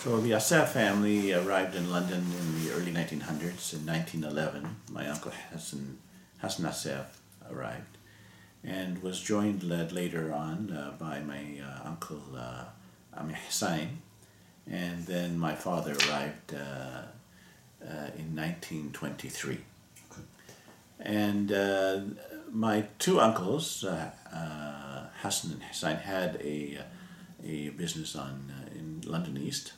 So the Assaf family arrived in London in the early 1900s. In 1911, my uncle Hassan Assaf arrived and was joined later on by my uncle Hassan, and then my father arrived in 1923. And my two uncles, Hassan and Hassan, had a business in London East.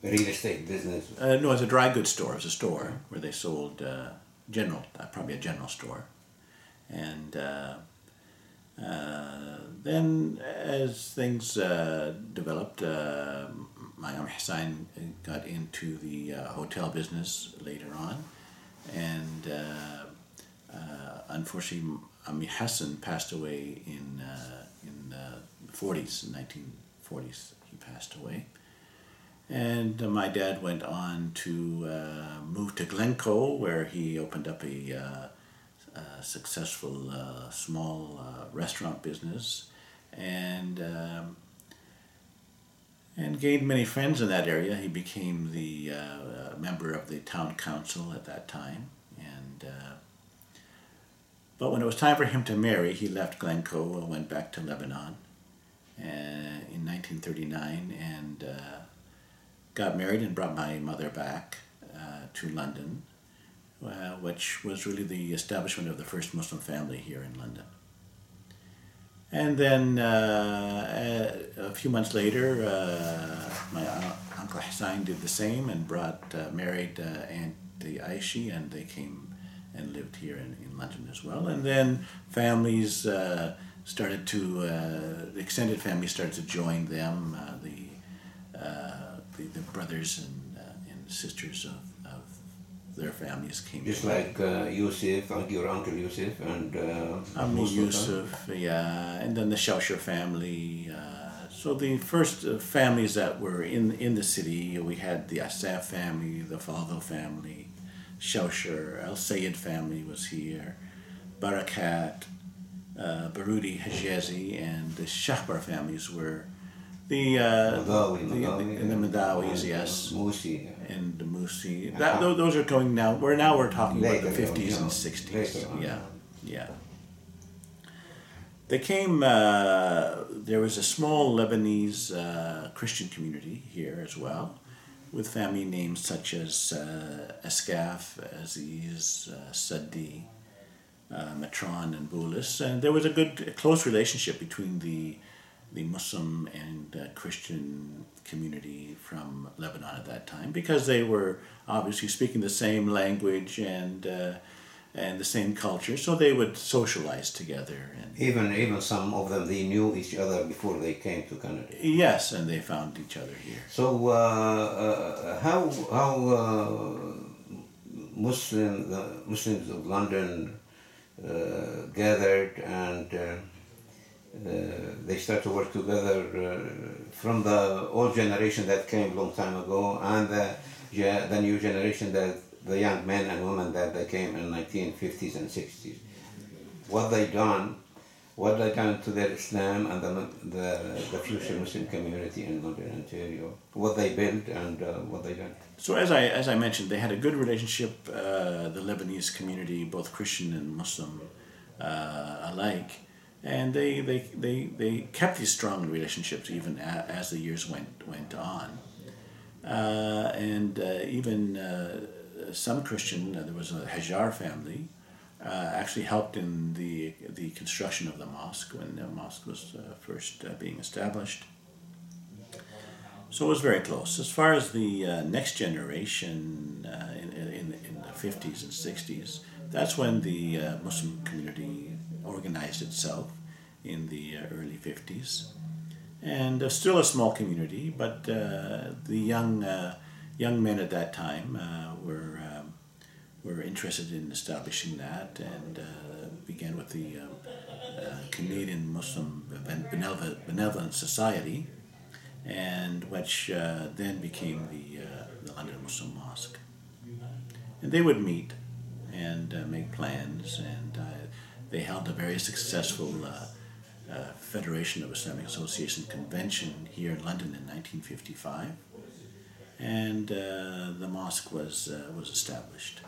Real estate business? No, it was a dry goods store. It was a store where they sold probably a general store. And then as things developed, my Hassan got into the hotel business later on. And unfortunately, Hassan passed away in the 40s, in 1940s he passed away. And my dad went on to move to Glencoe, where he opened up a successful small restaurant business, and gained many friends in that area. He became the member of the town council at that time, and but when it was time for him to marry, he left Glencoe and went back to Lebanon in 1939, and got married and brought my mother back to London, which was really the establishment of the first Muslim family here in London. And then a few months later, my Uncle Hassan did the same and married Aunt Aishi, and they came and lived here in London as well. And then families the extended family started to join them, the brothers and sisters of their families came. Just like Yusuf, your uncle Yusuf, and Yusuf, yeah, and then the Shausher family. So the first families that were in the city, we had the Assaf family, the Fadl family, Shausher, Al Sayed family was here, Barakat, Barudi, Hijazi, and the Shahbar families were the Madawis, yes, Musi, and the Musi. Those are going now. We're talking later, about the 50s and 60s. Later, Yeah. They came. There was a small Lebanese Christian community here as well, with family names such as Assaf, Aziz, Sadi, Matron, and Boulis, and there was a close relationship between the Muslim and Christian community from Lebanon at that time, because they were obviously speaking the same language and the same culture, so they would socialize together. And even some of them, they knew each other before they came to Canada. Yes, and they found each other here. So how Muslims of London gathered and they start to work together from the old generation that came a long time ago, and the new generation, that the young men and women that they came in 1950s and 60s. What they done to their Islam and the future Muslim community in London, Ontario, what they built and what they done. So as I mentioned, they had a good relationship, the Lebanese community, both Christian and Muslim alike. And they kept these strong relationships even as the years went on, and even some Christian. There was a Hajar family, actually helped in the construction of the mosque when the mosque was first being established. So it was very close. As far as the next generation in the 50s and 60s, that's when the Muslim community organized itself in the early 50s, and still a small community, but the young men at that time were interested in establishing that, and began with the Canadian Muslim Benevolent Society, and which then became the London Muslim Mosque. And they would meet and make plans, and they held a very successful Federation of Islamic Association convention here in London in 1955, and the mosque was established.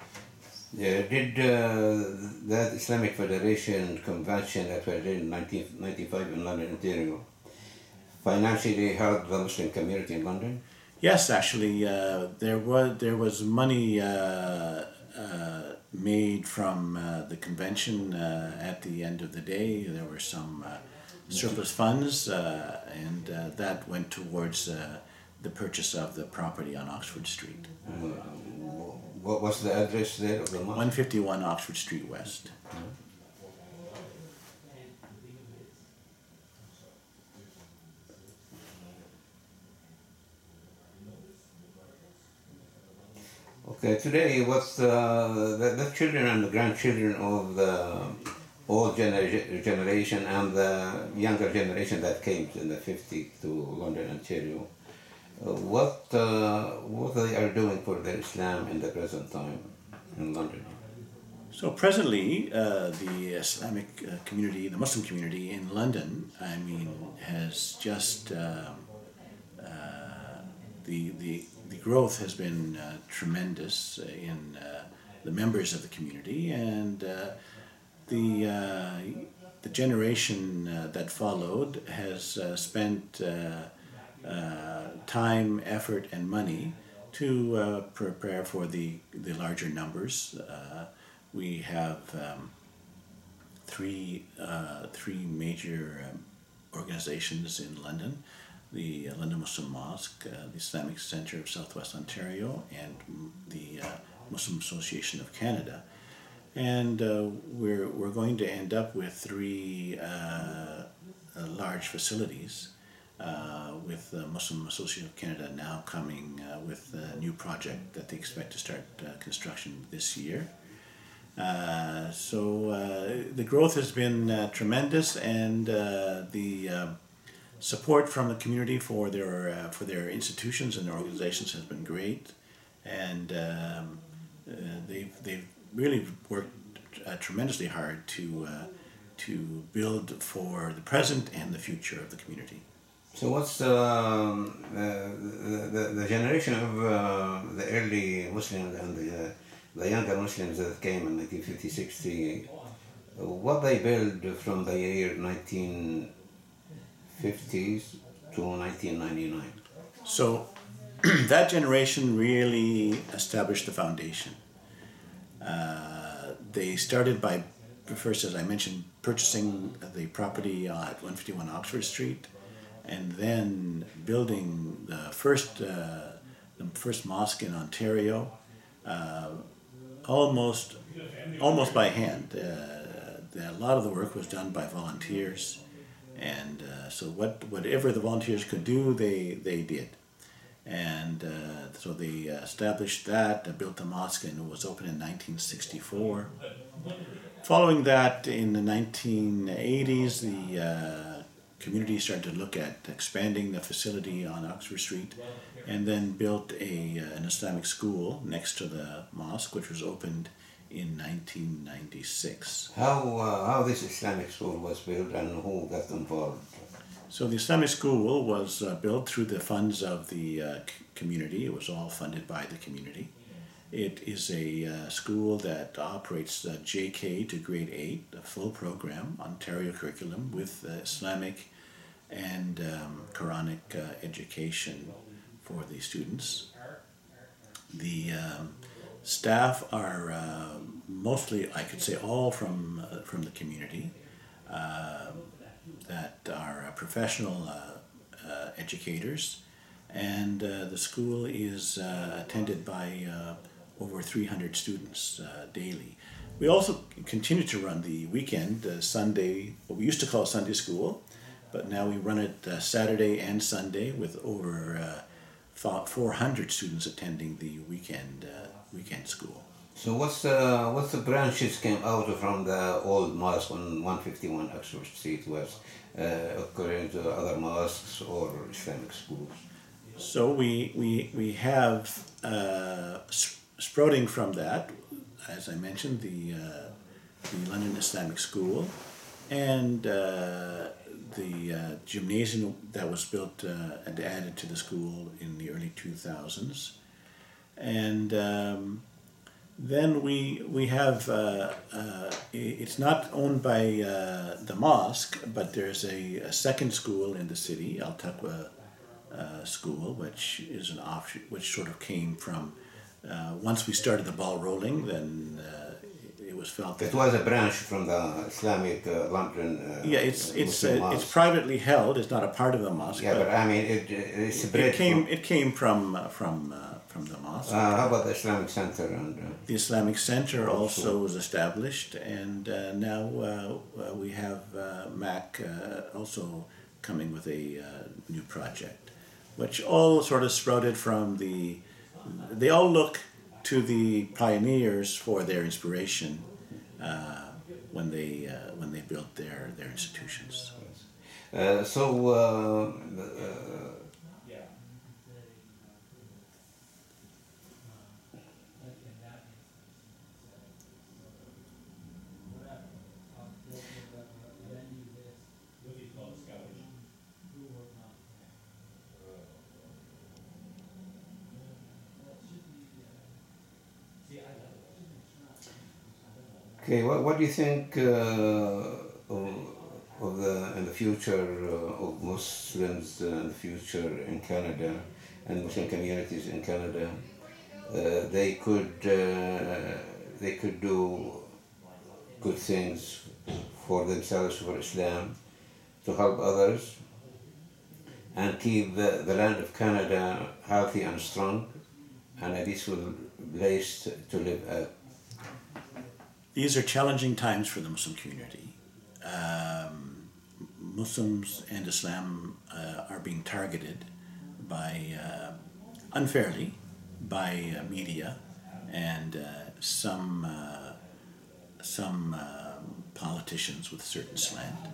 Yeah, did that Islamic Federation convention that was in 1995 in London, Ontario, financially help the Muslim community in London? Yes, actually, there was money made from the convention. At the end of the day, there were some surplus funds, and that went towards the purchase of the property on Oxford Street, What was the address there of the mosque? 151 Oxford Street West. Okay, today what's the children and the grandchildren of the old generation and the younger generation that came in the 50s to London, Ontario, what they are doing for their Islam in the present time in London? So presently, the Islamic community, the Muslim community in London, I mean, has just the growth has been tremendous in the members of the community, and the generation that followed has spent time, effort, and money to prepare for the larger numbers. We have three major organizations in London: the London Muslim Mosque, the Islamic Centre of Southwest Ontario, and the Muslim Association of Canada. And we're going to end up with three large facilities, with the Muslim Association of Canada now coming with a new project that they expect to start construction this year. So the growth has been tremendous, and the support from the community for their institutions and their organizations has been great, and they've really worked tremendously hard to build for the present and the future of the community. So what's the generation of the early Muslims and the younger Muslims that came in 1950, 60, what they built from the year 1950s to 1999? So that generation really established the foundation. They started by, first, as I mentioned, purchasing the property at 151 Oxford Street, and then building the first mosque in Ontario, almost by hand. A lot of the work was done by volunteers, and so whatever the volunteers could do, they did. And so they established that, built the mosque, and it was opened in 1964. Following that, in the 1980s, the community started to look at expanding the facility on Oxford Street, and then built an Islamic school next to the mosque, which was opened in 1996. How this Islamic school was built and who got involved? So the Islamic school was built through the funds of the community. It was all funded by the community. It is a school that operates JK to grade 8, a full program, Ontario curriculum with Islamic and Quranic education for the students. The staff are mostly, I could say, all from the community, that are professional educators, and the school is attended by over 300 students daily. We also continue to run the weekend Sunday, what we used to call Sunday school, but now we run it Saturday and Sunday with over 400 students attending the weekend school. So what's the branches came out from the old mosque on 151 Oxford Street was according to other mosques or Islamic schools? So we have sprouting from that, as I mentioned, the London Islamic School, and gymnasium that was built and added to the school in the early 2000s. And then we have, it's not owned by the mosque, but there's a second school in the city, Al Taqwa School, which is an offshoot, which sort of came from, once we started the ball rolling, then it was felt that... It was a branch from the Islamic London yeah, it's mosque. privately held, it's not a part of the mosque. Yeah, but I mean, it's a bridge. It came from the mosque. How about the Islamic Center? The Islamic Center also was established, and now we have MAC also coming with a new project, which all sort of sprouted from they all look to the pioneers for their inspiration when they built their institutions. Okay, what do you think in the future of Muslims in the future in Canada and Muslim communities in Canada? They could do good things for themselves, for Islam, to help others, and keep the land of Canada healthy and strong, and a peaceful place to live at. These are challenging times for the Muslim community. Muslims and Islam are being targeted by unfairly by media and some politicians with certain slant.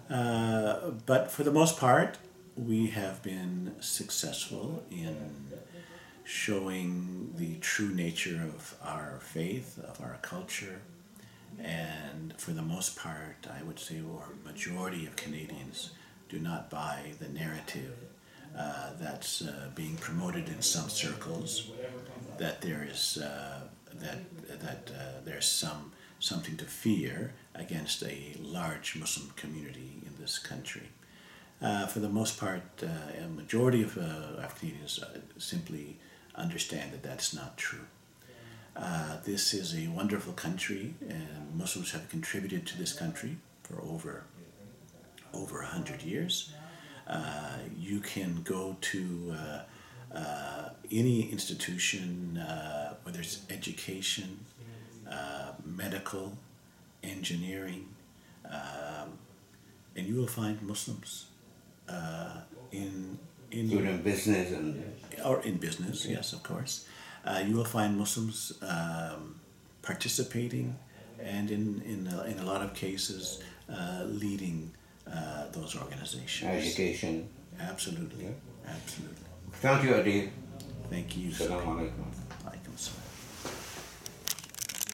But for the most part, we have been successful in showing the true nature of our faith, of our culture, and for the most part, I would say, or majority of Canadians do not buy the narrative that's being promoted in some circles, that there is there's something to fear against a large Muslim community in this country. For the most part, a majority of Canadians simply understand that that's not true. This is a wonderful country, and Muslims have contributed to this country for over 100 years. You can go to any institution, whether it's education, medical, engineering, and you will find Muslims in business or in business, yes, of course. You will find Muslims participating, and in a lot of cases leading those organizations. Education. Absolutely, absolutely. Thank you, Adeeb. Thank you. Assalamu alaikum.